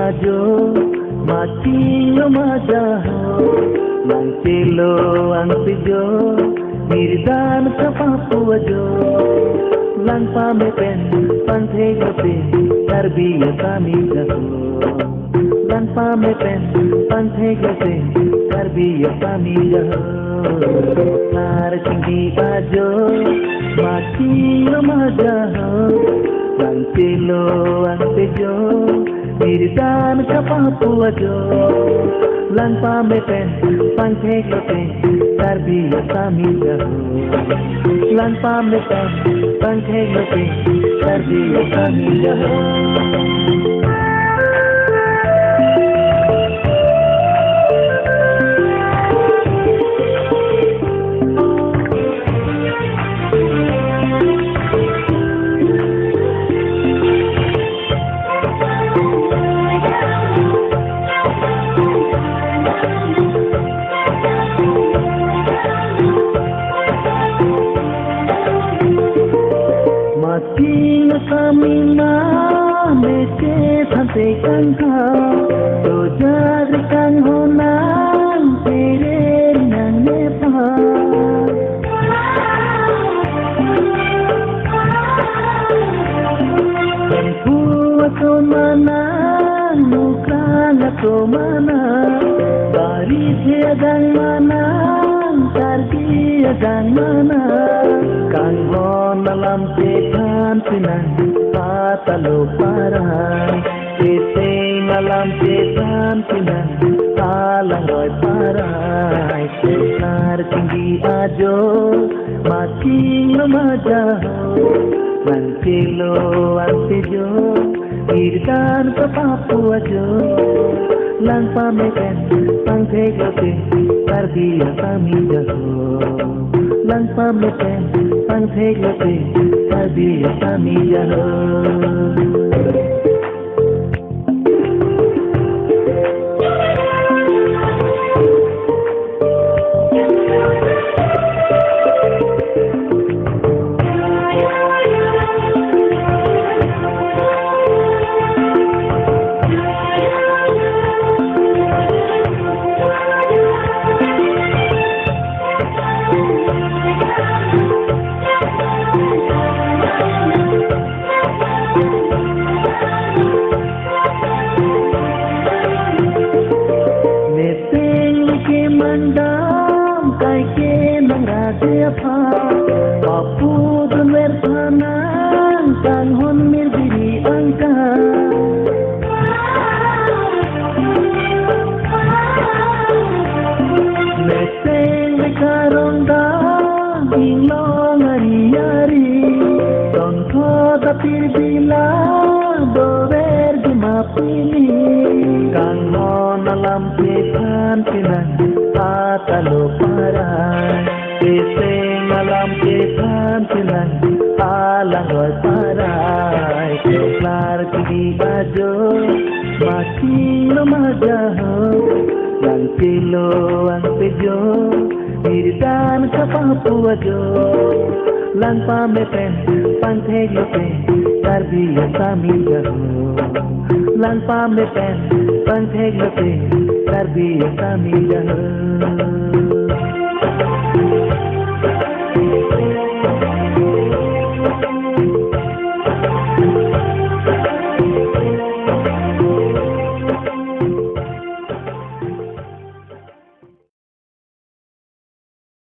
ajo matinho majaho nang tilo ang pijo miridan sa papuajo lang pamepen panthegote tarbiya kami jaho lang pamepen panthegote tarbiya kami jaho nar tinggi ajo matinho majaho nang tilo ang pijo miridan sa papuajo lang pamepen panthegote tarbiya kami jaho lang pamepen panthegote tarbiya kami jaho Matinho kami na mete sante kangka to jari kang honang tere nang nepa tempu ato mana nukang ato mana bari sedang mana targi adang mana kang dalam tekan sinan patalo parai teseng alam tekan sinan talang roy parai sekar tinggi ajo mating majaho nang tilo antijo irdan sa papuajo lang pameten panthegote tarbiya kami jaho lang pameten panthegote tarbiya kami jaho mandam kai ke nangade pa papu dunwer thanan kang hon mir diri angka meseng karonda ilong ari ari ton khoda pir bila dover gumapini kang hon alam petan pinan patalo parai teseng alam ketan sinan alang roy parai klar tinggi ajo matinho majaho lang tilo ang pejo miridan sa papuajo lang pamepen panthegote tarbiya kami jaho lang pamepen panthegote tarbiya kami jaho